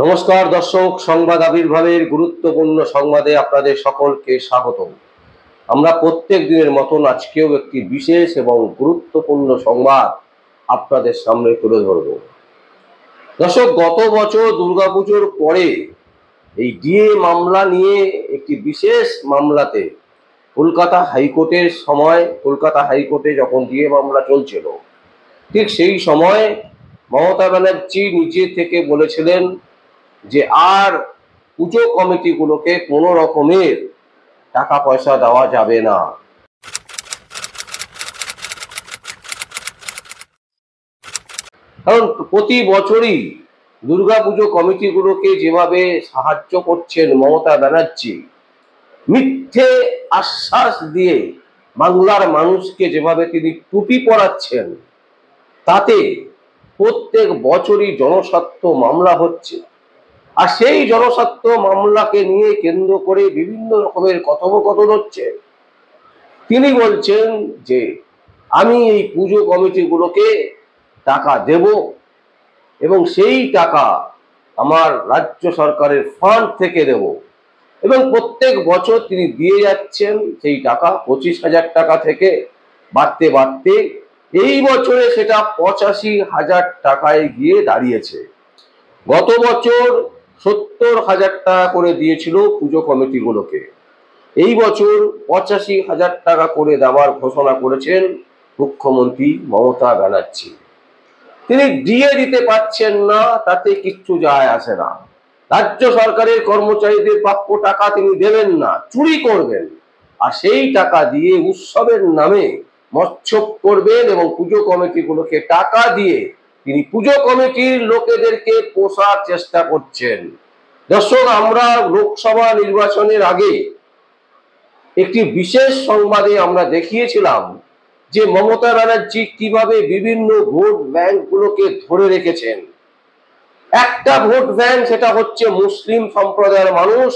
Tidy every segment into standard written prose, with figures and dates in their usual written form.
নমস্কার দর্শক, সংবাদ আবির্ভাবের গুরুত্বপূর্ণ সংবাদে আপনাদের সকলকে স্বাগত। আমরা প্রত্যেক দিনের মতন আজকেও একটি বিশেষ এবং গুরুত্বপূর্ণ সংবাদ আপনাদের সামনে তুলে ধরব। দর্শক, গত বছর দুর্গাপুজোর পরে এই ডিএ মামলা নিয়ে একটি বিশেষ মামলাতে কলকাতা হাইকোর্টে যখন ডিএ মামলা চলছিল, ঠিক সেই সময় মমতা ব্যানার্জি নিজে থেকে বলেছিলেন যে আর পুজো কমিটিগুলোকে কোনো রকমের টাকা পয়সা দেওয়া যাবে না। কারণ প্রতি বছরই দুর্গাপুজো কমিটিগুলোকে যেভাবে সাহায্য করছেন মমতা ব্যানার্জি, মিথ্যে আশ্বাস দিয়ে বাংলার মানুষকে যেভাবে তিনি টুপি পরাচ্ছেন, তাতে প্রত্যেক বছরই জনস্বার্থ মামলা হচ্ছে। আর সেই জনস্বার্থ মামলাকে নিয়ে কেন্দ্র করে বিভিন্ন রকমের কথোপকথন হচ্ছে। তিনি বলছেন যে আমি এই পুজো কমিটিগুলোকে টাকা দেব এবং সেই টাকা আমার রাজ্য সরকারের ফান্ড থেকে দেব, এবং প্রত্যেক বছর তিনি দিয়ে যাচ্ছেন। সেই টাকা 25,000 টাকা থেকে বাড়তে বাড়তে এই বছরে সেটা 85,000 টাকায় গিয়ে দাঁড়িয়েছে। গত বছর 70,000 টাকা করে দিয়েছিল পুজো কমিটিগুলোকে, এই বছর 85,000 টাকা করে দেওয়ার ঘোষণা করেছেন মুখ্যমন্ত্রী মমতা ব্যানার্জি। তিনি দিয়ে দিতে পারছেন না, তাতে কিচ্ছু যায় আসে না। রাজ্য সরকারের কর্মচারীদের প্রাপ্য টাকা তিনি দেবেন না, চুরি করবেন, আর সেই টাকা দিয়ে উৎসবের নামে মৎসব করবেন এবং পুজো কমিটিগুলোকে টাকা দিয়ে তিনি পুজো কমিটির লোকেদেরকে পোষার চেষ্টা করছেন। দর্শক, আমরা লোকসভা নির্বাচনের আগে একটি বিশেষ সংবাদে আমরা দেখিয়েছিলাম যে মমতা ব্যানার্জি কিভাবে বিভিন্ন ভোট ব্যাংকগুলোকে ধরে রেখেছেন। একটা ভোট ব্যাংক, সেটা হচ্ছে মুসলিম সম্প্রদায়ের মানুষ,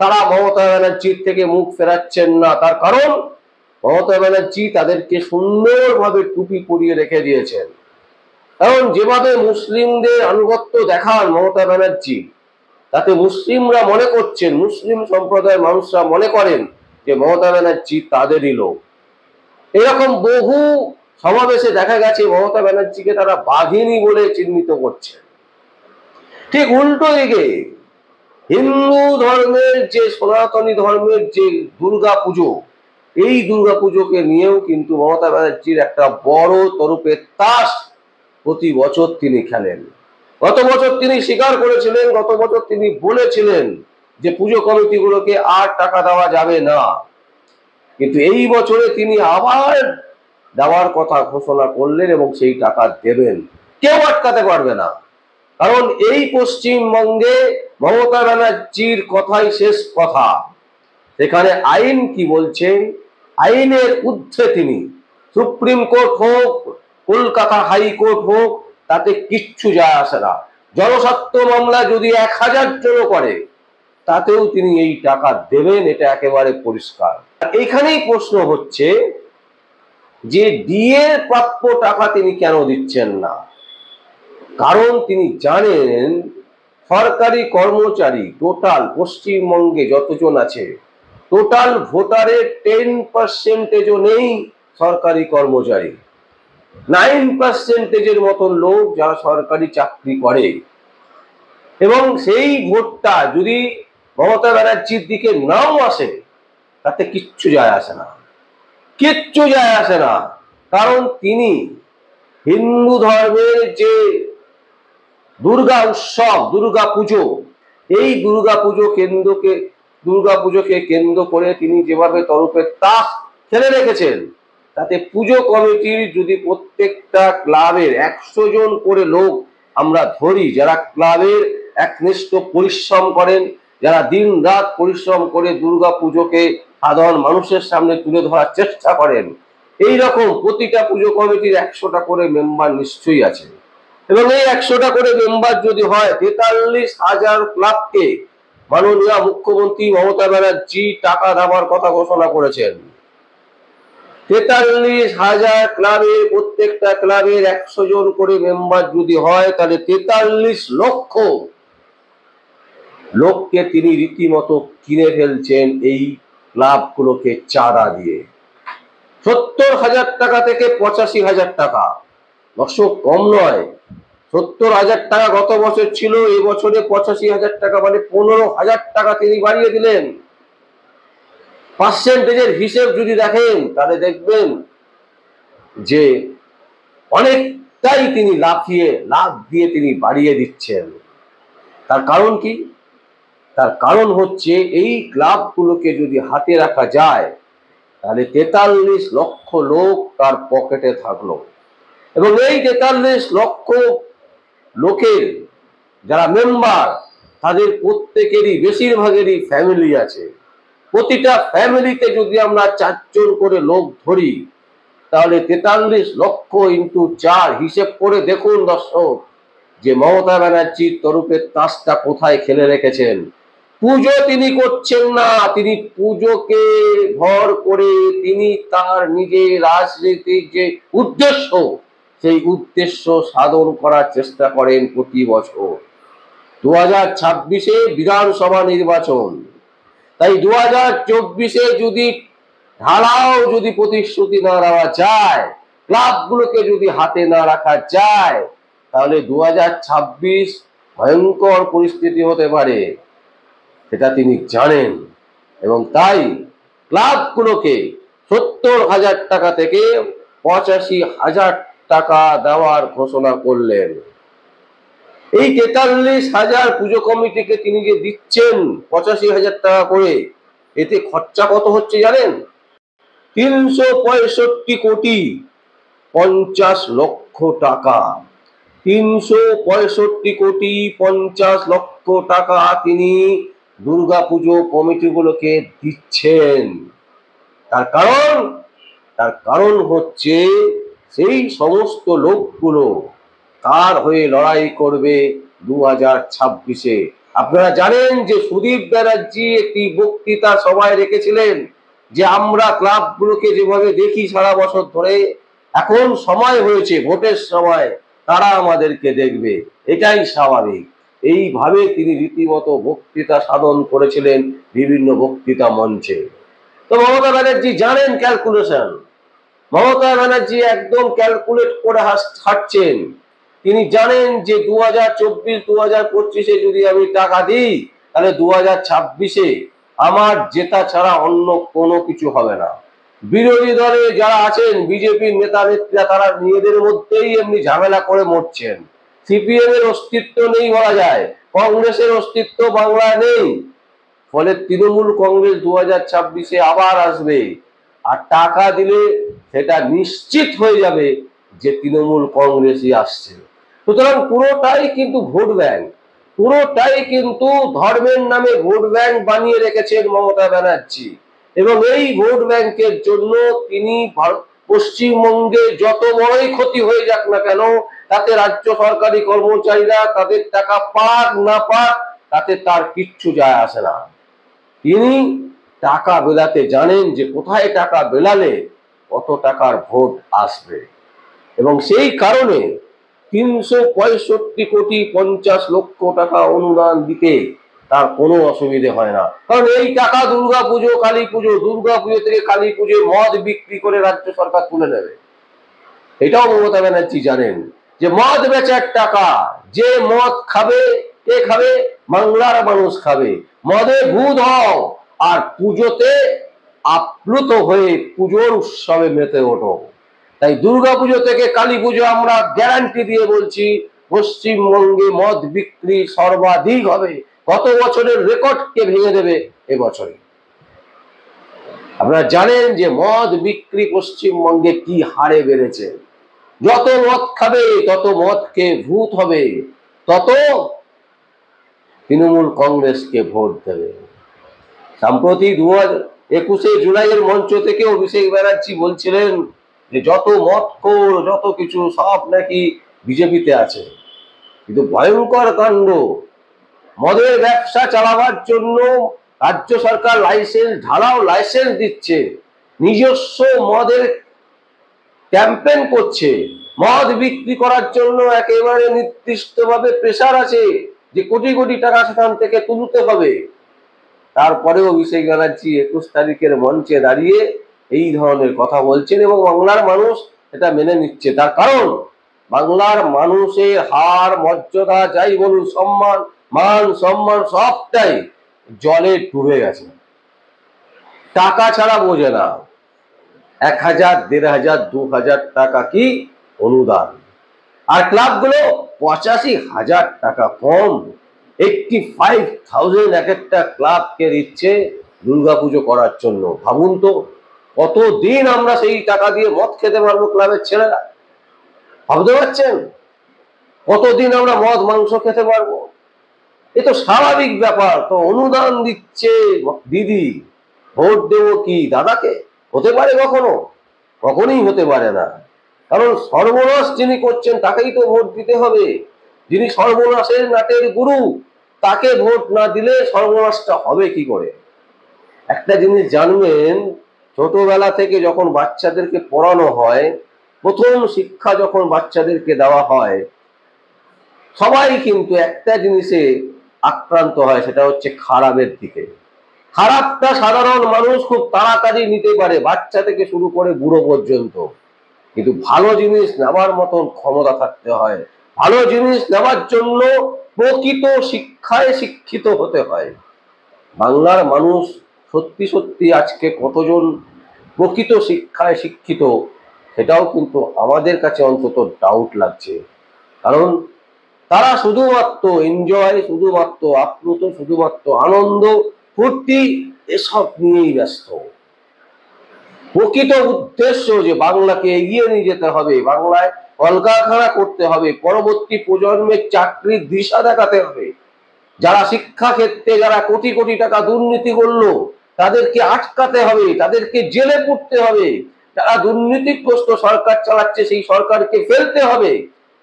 তারা মমতা ব্যানার্জির থেকে মুখ ফেরাচ্ছেন না। তার কারণ মমতা ব্যানার্জি তাদেরকে সুন্দরভাবে টুপি পরিয়ে রেখে দিয়েছেন। কারণ যেভাবে মুসলিমদের আনুগত্য দেখান মমতা ব্যানার্জি, তাতে মুসলিমরা মনে করছেন, মুসলিম সম্প্রদায়ের মানুষরা মনে করেন যে মমতা ব্যানার্জি তাদেরই লোক। এরকম বহু সমাবেশে দেখা গেছে মমতা ব্যানার্জিকে তারা বাঘিনী বলে চিহ্নিত করছে। ঠিক উল্টো দিকে হিন্দু ধর্মের যে সনাতনী ধর্মের যে দুর্গাপুজো, এই দুর্গাপুজোকে নিয়েও কিন্তু মমতা ব্যানার্জির একটা বড় তরফের তাস প্রতি বছর তিনি খেলেন। গত বছর তিনি স্বীকার করেছিলেন, গত বছর তিনি বলেছিলেন যে পুজো কমিটিগুলোকে আর টাকা দেওয়া যাবে না, কিন্তু এই বছরে তিনি আবার দেওয়ার কথা ঘোষণা করলেন এবং সেই টাকা দেবেন। কেউ আটকাতে পারবে না, কারণ এই পশ্চিমবঙ্গে মমতা ব্যানার্জির কথাই শেষ কথা। সেখানে আইন কি বলছে, আইনের ঊর্ধ্বে তিনি। সুপ্রিম কোর্ট হোক, কলকাতা হাইকোর্ট হোক, তাতে কিচ্ছু যায় আসে না। জনস্বার্থ মামলা যদি 1000 জন করে, তাতেও তিনি এই টাকা দেবেন, এটা একেবারে পরিষ্কার। এখানেই প্রশ্ন হচ্ছে যে ডিএ প্রাপ্য টাকা তিনি কেন দিচ্ছেন না। কারণ তিনি জানেন সরকারি কর্মচারী টোটাল পশ্চিমবঙ্গে যতজন আছে, টোটাল ভোটারের 10%ও নেই সরকারি কর্মচারী। 9%-এর মতন লোক যারা সরকারি চাকরি করে, এবং সেই ভোটটা যদি মমতা ব্যানার্জির দিকে নাও আসে, তাতে কিচ্ছু যায় আসে না, কিচ্ছু যায় আসে না। কারণ তিনি হিন্দু ধর্মের যে দুর্গা উৎসব, দুর্গাপুজো, এই দুর্গাপুজোকে কেন্দ্র করে তিনি যেভাবে তরফের তাস খেলে রেখেছেন, তাতে পুজো কমিটির যদি প্রত্যেকটা ক্লাবের 100 জন করে লোক আমরা ধরি, যারা ক্লাবের একনিষ্ঠ পরিশ্রম করেন, যারা দিন রাত পরিশ্রম করে দুর্গাপুজোকে সাধারণ মানুষের সামনে তুলে ধরার চেষ্টা করেন, এই রকম প্রতিটা পুজো কমিটির 100টা করে মেম্বার নিশ্চয়ই আছে। এবং এই 100টা করে মেম্বার যদি হয়, 43,000 ক্লাবকে মাননীয় মুখ্যমন্ত্রী মমতা ব্যানার্জি টাকা দেওয়ার কথা ঘোষণা করেছেন। 43,000 ক্লাবে, প্রত্যেকটা ক্লাবের 100 জন করে মেম্বার যদি হয়, তাহলে 43 লক্ষ লোককে তিনি রীতিমতো কিনে ফেলছেন এই ক্লাবগুলোকে চাঁদা দিয়ে। 70,000 টাকা থেকে 85,000 টাকা, দর্শক কম নয়। 70,000 টাকা গত বছর ছিল, এই বছরে 85,000 টাকা, মানে 15,000 টাকা তিনি বাড়িয়ে দিলেন। পার্সেন্টেজের হিসেব যদি দেখেন তাহলে দেখবেন যে অনেকটাই তিনি লাভ দিয়ে তিনি বাড়িয়ে দিচ্ছেন। তার কারণ কি? তার কারণ হচ্ছে এই ক্লাবগুলোকে যদি হাতে রাখা যায় তাহলে 43 লক্ষ লোক তার পকেটে থাকলো, এবং এই 43 লক্ষ লোকের যারা মেম্বার তাদের প্রত্যেকেরই বেশিরভাগেরই ফ্যামিলি আছে। প্রতিটা ফ্যামিলিতে যদি আমরা 4 জন করে লোক ধরি তাহলে 43 লক্ষ ইন্টু 4 হিসেব করে দেখুন দর্শক যে মমতা ব্যানার্জির তরফের তাসটা কোথায় খেলে রেখেছেন। পুজো তিনি করছেন না, তিনি পুজোকে ভর করে তিনি তার নিজের রাজনীতির যে উদ্দেশ্য সেই উদ্দেশ্য সাধন করার চেষ্টা করেন প্রতি বছর। 2026-এ বিধানসভা নির্বাচন, তাই 2024-এ যদি ঢালাও যদি প্রতিশ্রুতি না দেওয়া যায়, ক্লাবগুলোকে যদি হাতে না রাখা যায়, তাহলে 2026 ভয়ঙ্কর পরিস্থিতি হতে পারে, সেটা তিনি জানেন। এবং তাই ক্লাবগুলোকে 70,000 টাকা থেকে 85,000 টাকা দেওয়ার ঘোষণা করলেন। এই 43,000 পুজো কমিটিকে তিনি যে দিচ্ছেন 85,000 টাকা করে, এতে খরচা কত হচ্ছে জানেন? 365 কোটি 50 লক্ষ টাকা। 365 কোটি 50 লক্ষ টাকা তিনি দুর্গাপুজো কমিটিগুলোকে দিচ্ছেন। তার কারণ হচ্ছে সেই সমস্ত লোকগুলো কার হয়ে লড়াই করবে 2026-এ। আপনারা জানেন যে সুদীপ ব্যানার্জি একটি বক্তৃতা সভায় রেখেছিলেন যে আমরা ক্লাবগুলোকে যেভাবে দেখি সারা বছর ধরে, এখন সময় হয়েছে, ভোটের সময় তারা আমাদেরকে দেখবে, এটাই স্বাভাবিক। এইভাবে তিনি রীতিমতো বক্তৃতা সাধন করেছিলেন বিভিন্ন বক্তৃতা মঞ্চে। তো মমতা ব্যানার্জি জানেন ক্যালকুলেশন, মমতা ব্যানার্জি একদম ক্যালকুলেট করে হাঁটছেন। তিনি জানেন যে 2024-2025-এ যদি আমি টাকা দিই তাহলে 2026-এ আমার জেতা ছাড়া অন্য কোনো কিছু হবে না। বিরোধী দলে যারা আছেন, বিজেপির নেতা নেত্রীরা, তারা নিজেদের মধ্যেই এমনি ঝামেলা করে মরছেন। সিপিএম এর অস্তিত্ব নেই বলা যায়, কংগ্রেসের অস্তিত্ব বাংলায় নেই, ফলে তৃণমূল কংগ্রেস 2026-এ আবার আসবে, আর টাকা দিলে সেটা নিশ্চিত হয়ে যাবে যে তৃণমূল কংগ্রেসই আসছে। সুতরাং পুরোটাই কিন্তু ভোট ব্যাংক, পুরোটাই কিন্তু ধর্মের নামে ভোট ব্যাংক বানিয়ে রেখেছেন মমতা ব্যানার্জি। এবং এই ভোট ব্যাংকের জন্য তিনি পশ্চিমবঙ্গে যত বড়ই ক্ষতি হয়ে যাক না কেন, তাতে রাজ্য সরকারি কর্মচারীরা তাদের টাকা পাক না পাক তাতে তার কিচ্ছু যায় আসে না। তিনি টাকা বেলাতে জানেন যে কোথায় টাকা বেলালে কত টাকার ভোট আসবে, এবং সেই কারণে 365 কোটি 50 লক্ষ টাকা অনুদান দিতে তার কোনো অসুবিধে হয় না। কারণ এই টাকা দুর্গাপুজো, কালী পুজো, দুর্গাপুজো থেকে কালী পুজো মদ বিক্রি করে রাজ্য সরকার তুলে নেবে। এটাও মমতা ব্যানার্জি জানেন যে মদ বেচার টাকা, যে মদ খাবে, কে খাবে? বাংলার মানুষ খাবে। মদে ভূত হও আর পুজোতে আপ্লুত হয়ে পুজোর উৎসবে মেতে ওঠো। তাই দুর্গাপুজো থেকে কালী পুজো আমরা গ্যারান্টি দিয়ে বলছি, পশ্চিমবঙ্গে মদ বিক্রি সর্বাধিক হবে। গত বছরের রেকর্ডকে ভেঙে দেবে এবছরে। আপনারা জানেন যে মদ বিক্রি পশ্চিমবঙ্গে কি হারে বেড়েছে। যত মদ খাবে তত মদকে ভূত হবে, তত তৃণমূল কংগ্রেসকে ভোট দেবে। সম্প্রতি 2021-এ জুলাইয়ের মঞ্চ থেকে অভিষেক ব্যানার্জি বলছিলেন যে যত মদখোর, যত কিছু সব নাকি বিজেপিতে আছে। কিন্তু ভয়ঙ্কর কাণ্ড, মদের ব্যবসা চালাবার জন্য রাজ্য সরকার ঢালাও লাইসেন্স দিচ্ছে, নিজস্ব মদের ক্যাম্পেইন করছে, মদ বিক্রি করার জন্য একেবারে নির্দিষ্টভাবে প্রেসার আছে, যে কোটি কোটি টাকা সেখান থেকে তুলতে হবে, তারপরেও অভিষেক ব্যানার্জি 21 তারিখের মঞ্চে দাঁড়িয়ে এই ধরনের কথা বলছেন এবং বাংলার মানুষ এটা মেনে নিচ্ছে। তার কারণ বাংলার মানুষের হার মর্যাদা যাই বলুন, সম্মান, মান সম্মান সবটাই জলে ডুবে গেছে। টাকা ছাড়া বোঝে না। 1000, 1500, 2000 টাকা কি অনুদান, আর ক্লাবগুলো 85,000 টাকা কম। 85,000 এক একটা ক্লাবকে দিচ্ছে দুর্গাপুজো করার জন্য। ভাবুন তো কতদিন আমরা সেই টাকা দিয়ে মদ খেতে পারবো ক্লাবের ছেলেরা? ভাবতে পারছেন কতদিন আমরা মদ মাংস খেতে পারবো? এ তো স্বাভাবিক ব্যাপার। তো অনুদান দিচ্ছে দিদি, ভোট দেবো কি দাদাকে? হতে পারে কখনো? কখনোই হতে পারে না। কারণ সর্বনাশ যিনি করছেন তাকেই তো ভোট দিতে হবে। যিনি সর্বনাশের নাটের গুরু, তাকে ভোট না দিলে সর্বনাশটা হবে কি করে? একটা জিনিস জানবেন, ছোটবেলা থেকে যখন বাচ্চাদেরকে পড়ানো হয়, প্রথম শিক্ষা যখন বাচ্চাদেরকে দেওয়া হয়, সবাই কিন্তু একটা জিনিসে আক্রান্ত হয়, সেটা হচ্ছে খারাপের দিকে। খারাপটা সাধারণ মানুষ খুব তাড়াতাড়ি নিতে পারে, বাচ্চা থেকে শুরু করে বুড়ো পর্যন্ত। কিন্তু ভালো জিনিস নেওয়ার মতন ক্ষমতা থাকতে হয়। ভালো জিনিস নেওয়ার জন্য প্রকৃত শিক্ষায় শিক্ষিত হতে হয়। বাংলার মানুষ সত্যি সত্যি আজকে কতজন প্রকৃত শিক্ষায় শিক্ষিত, সেটাও কিন্তু আমাদের কাছে অন্তত ডাউট লাগছে। কারণ তারা শুধুমাত্র এনজয়, শুধুমাত্র আপ্লুত, শুধুমাত্র আনন্দ ফুর্তি এসব নিয়েই ব্যস্ত। প্রকৃত উদ্দেশ্য যে বাংলাকে এগিয়ে নিয়ে যেতে হবে, বাংলায় কলকারখানা করতে হবে, পরবর্তী প্রজন্মের চাকরির দিশা দেখাতে হবে, যারা শিক্ষা ক্ষেত্রে যারা কোটি কোটি টাকা দুর্নীতি করলো তাদেরকে আটকাতে হবে, তাদেরকে জেলে পুরতে হবে, যারা দুর্নীতিগ্রস্ত সরকার চালাচ্ছে সেই সরকারকে ফেলতে হবে।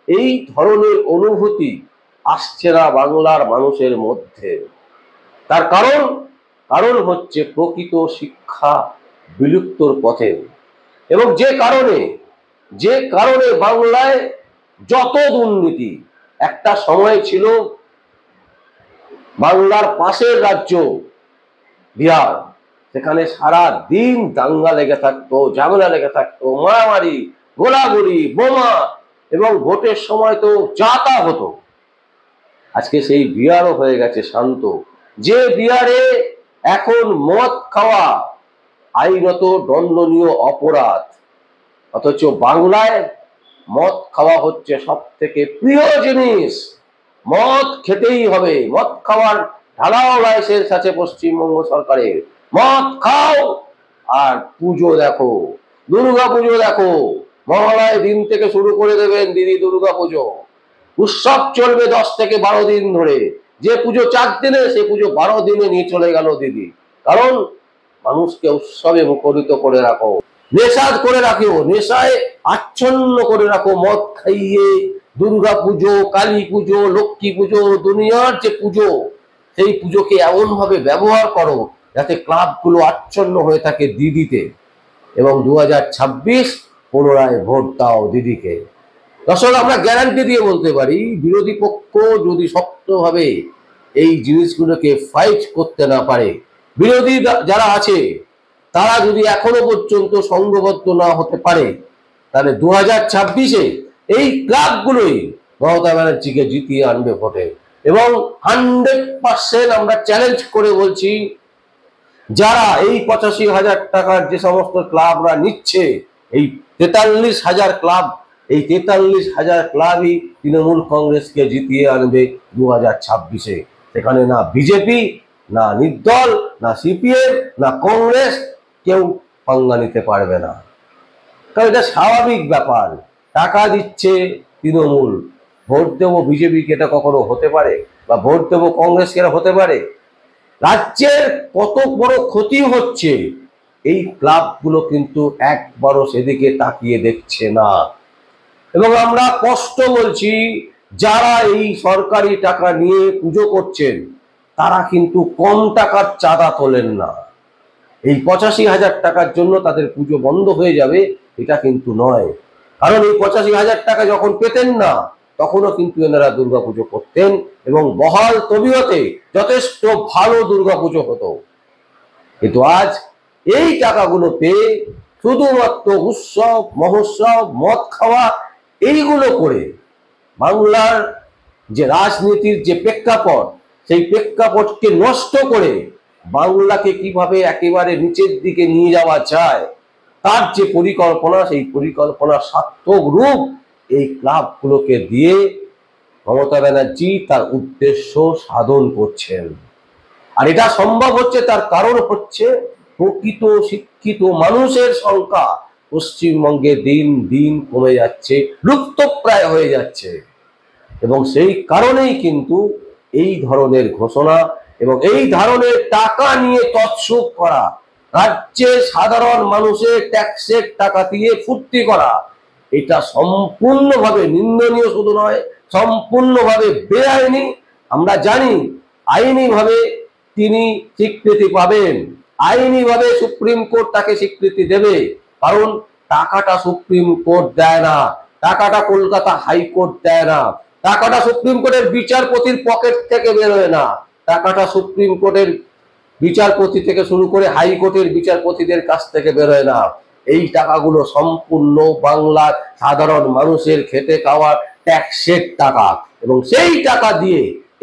এই ধরনের অনুভূতি আসছে না বাংলার মানুষের মধ্যে। তার কারণ হচ্ছে প্রকৃত শিক্ষা বিলুপ্তর পথে। এবং যে কারণে বাংলায় যত দুর্নীতি, একটা সময় ছিল বাংলার পাশের রাজ্য বিহার, সেখানে সারা দিন দাঙ্গা লেগে থাকতো, ঝামেলা লেগে থাকতো, মারামারি, গোলাগুলি, বোমা, এবং ভোটের সময় তো যা তা হতো। আজকে সেই বিহারও হয়ে গেছে শান্ত। যে বিহারে এখন মদ খাওয়া আইনত দণ্ডনীয় অপরাধ, অথচ বাংলায় মদ খাওয়া হচ্ছে সব থেকে প্রিয় জিনিস। মদ খেতেই হবে, মদ খাওয়ার ঢালাও লাইসেন্স আছে পশ্চিমবঙ্গ সরকারের। মদ খাও আর পুজো দেখো, দুর্গা পুজো দেখো। মহালয় দিন থেকে শুরু করে দেবেন দিদি দুর্গা পুজো। উৎসব চলবে 10 থেকে 12 দিন ধরে। যে পুজো 4 দিনে, সে পুজো 12 দিনে নিয়ে চলে গেল দিদি। কারণ মানুষকে উৎসবে মুখরিত করে রাখো, নেশাদ করে রাখো, নেশায় আচ্ছন্ন করে রাখো। মদ খাইয়ে দুর্গা পুজো, কালী পুজো, লক্ষ্মী পুজো, দুনিয়ার যে পুজো, সেই পুজোকে এমন ভাবে ব্যবহার করো যাতে ক্লাবগুলো আচ্ছন্ন হয়ে থাকে দিদিতে। এবং 2026 পুনরায় ভোট দাও দিদিকে। দর্শক, আমরা গ্যারান্টি দিয়ে বলতে পারি, বিরোধী পক্ষ যদি শক্তভাবে এই জিনিসগুলোকে ফাইট করতে না পারে, বিরোধী যারা আছে তারা যদি এখনো পর্যন্ত সংঘবদ্ধ না হতে পারে, তাহলে 2026-এ এই ক্লাবগুলোই মমতা ব্যানার্জিকে জিতিয়ে আনবে ভোটে। এবং 100% আমরা চ্যালেঞ্জ করে বলছি, যারা এই 85,000 টাকার যে সমস্ত ক্লাবরা নিচ্ছে, এই 43,000 ক্লাব, এই 43,000 ক্লাবই তৃণমূল কংগ্রেসকে জিতিয়ে আনবে 2026-এ। সেখানে না বিজেপি, না নির্দল, না সিপিএম, না কংগ্রেস কেউ পাঙ্গা নিতে পারবে না। কারণ এটা স্বাভাবিক ব্যাপার। টাকা দিচ্ছে তৃণমূল, ভোট দেবো বিজেপিকে, এটা কখনো হতে পারে? বা ভোট দেবো কংগ্রেসকে, এটা হতে পারে? রাজ্যের কত বড় ক্ষতি হচ্ছে, এই ক্লাবগুলো কিন্তু একবারও সেদিকে তাকিয়ে দেখছে না। এবং আমরা স্পষ্ট বলছি, যারা এই সরকারি টাকা নিয়ে পুজো করছেন তারা কিন্তু কম টাকার চাঁদা তোলেন না। এই 85,000 টাকার জন্য তাদের পুজো বন্ধ হয়ে যাবে, এটা কিন্তু নয়। কারণ এই 85,000 টাকা যখন পেতেন না, তখনও কিন্তু এনারা দুর্গাপুজো করতেন এবং বহাল তবিয়তে যথেষ্ট ভালো দুর্গাপুজো হতো। কিন্তু আজ এই টাকাগুলো পেয়ে শুধুমাত্র উৎসব মহোৎসব মদ খাওয়া এইগুলো করে বাংলার যে রাজনীতির যে প্রেক্ষাপট, সেই প্রেক্ষাপটকে নষ্ট করে বাংলাকে কিভাবে একেবারে নিচের দিকে নিয়ে যাওয়া যায় তার যে পরিকল্পনা, সেই পরিকল্পনার সার্থক রূপ এই ক্লাবগুলোকে দিয়ে মমতা ব্যানার্জি তার উদ্দেশ্য সাধন করছেন। আর এটা সম্ভব হচ্ছে, তার কারণ হচ্ছে প্রকৃত শিক্ষিত মানুষের সংখ্যা পশ্চিমবঙ্গে দিন দিন কমে যাচ্ছে, লুপ্তপ্রায় হয়ে যাচ্ছে। এবং সেই কারণেই কিন্তু এই ধরনের ঘোষণা এবং এই ধরনের টাকা নিয়ে তৎসুক করা, রাজ্যের সাধারণ মানুষের ট্যাক্সের টাকা দিয়ে ফুর্তি করা, এটা সম্পূর্ণভাবে নিন্দনীয়। শুধু নয়, সম্পূর্ণভাবে বেআইনি। আমরা জানি আইনিভাবে তিনি স্বীকৃতি পাবেন, আইনিভাবে সুপ্রিম কোর্ট তাকে স্বীকৃতি দেবে, কারণ টাকাটা সুপ্রিম কোর্ট দেয় না, টাকাটা কলকাতা হাইকোর্ট দেয় না, টাকাটা সুপ্রিম কোর্টের বিচারপতির পকেট থেকে বেরোয় না, টাকাটা সুপ্রিম কোর্টের বিচারপতি থেকে শুরু করে হাইকোর্টের বিচারপতিদের কাছ থেকে বেরোয় না। এই টাকাগুলো সম্পূর্ণ বাংলার সাধারণ মানুষের খেটে খাওয়ার ট্যাক্সের টাকা, এবং সেই টাকা দিয়ে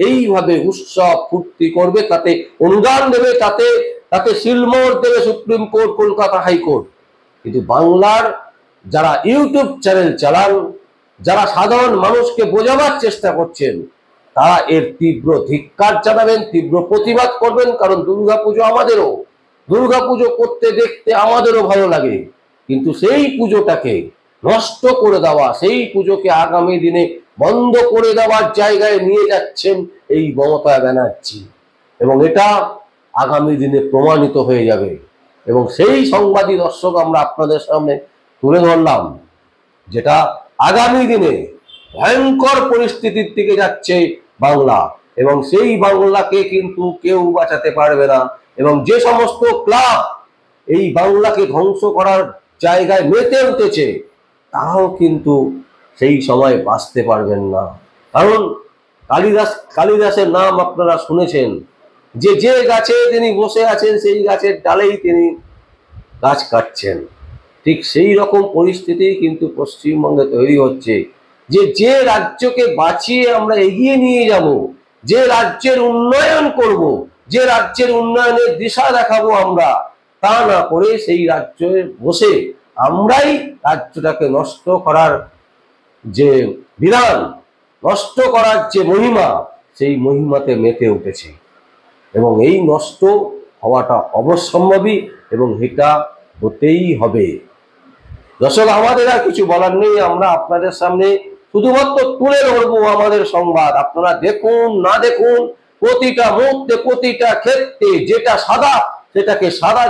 এইভাবে উৎসব ফুর্তি করবে, তাতে অনুদান দেবে, তাতে সিলমোহর দেবে সুপ্রিম কোর্ট, কলকাতা হাইকোর্ট। কিন্তু বাংলার যারা ইউটিউব চ্যানেল চালান, যারা সাধারণ মানুষকে বোঝাবার চেষ্টা করছেন, তারা এর তীব্র ধিক্কার জানাবেন, তীব্র প্রতিবাদ করবেন। কারণ দুর্গাপুজো আমাদেরও, দুর্গাপুজো করতে দেখতে আমাদেরও ভালো লাগে, কিন্তু সেই পুজোটাকে নষ্ট করে দেওয়া, সেই পুজোকে আগামী দিনে বন্ধ করে দেওয়ার জায়গায় নিয়ে যাচ্ছেন এই মমতা ব্যানার্জি, এবং এটা আগামী দিনে প্রমাণিত হয়ে যাবে। এবং সেই সংবাদই দর্শক আমরা আপনাদের সামনে তুলে ধরলাম, যেটা আগামী দিনে ভয়ঙ্কর পরিস্থিতির দিকে যাচ্ছে বাংলা, এবং সেই বাংলাকে কিন্তু কেউ বাঁচাতে পারবে না। এবং যে সমস্ত ক্লাব এই বাংলাকে ধ্বংস করার জায়গায় মেতে উঠেছে, তারাও কিন্তু সেই সময় বাঁচতে পারবেন না। কারণ কালিদাসের নাম আপনারা শুনেছেন, যে যে গাছে তিনি বসে আছেন সেই গাছের ডালেই তিনি গাছ কাটছেন। ঠিক সেই রকম পরিস্থিতি কিন্তু পশ্চিমবঙ্গে তৈরি হচ্ছে, যে রাজ্যকে বাঁচিয়ে আমরা এগিয়ে নিয়ে যাব, যে রাজ্যের উন্নয়ন করব, যে রাজ্যের উন্নয়নের দিশা দেখাবো আমরা, তা না করে সেই রাজ্যে বসে আমরাই রাজ্যটাকে নষ্ট করার যে বিধান, নষ্ট করার যে মহিমা, সেই মহিমাতে মেতে উঠেছি। এবং এই নষ্ট হওয়াটা অবশ্যম্ভাবী, এবং এটা হতেই হবে। দর্শক, আমাদের আর কিছু বলার নেই, আমরা আপনাদের সামনে শুধুমাত্র তুলে ধরবো আমাদের সংবাদ। আপনারা দেখুন না দেখুন, প্রতিটা মুহূর্তে প্রতিটা ক্ষেত্রে যেটা সাদা সেটাকে সাদা,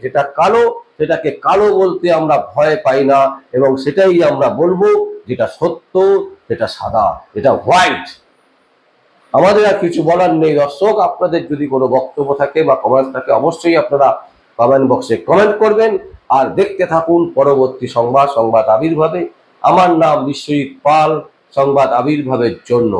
যেটা কালো সেটাকে কালো বলতে আমরা ভয় পাই না, এবং সেটাই আমরা বলবো, যেটা সত্য সেটা সাদা, এটা হোয়াইট। আমাদের আর কিছু বলার নেই। দর্শক, আপনাদের যদি কোনো বক্তব্য থাকে বা কমেন্ট থাকে, অবশ্যই আপনারা কমেন্ট বক্সে কমেন্ট করবেন। আর দেখতে থাকুন পরবর্তী সংবাদ আবির্ভাবে। আমার নাম বিশ্বজিৎ পাল, সংবাদ আবির্ভাবের জন্য।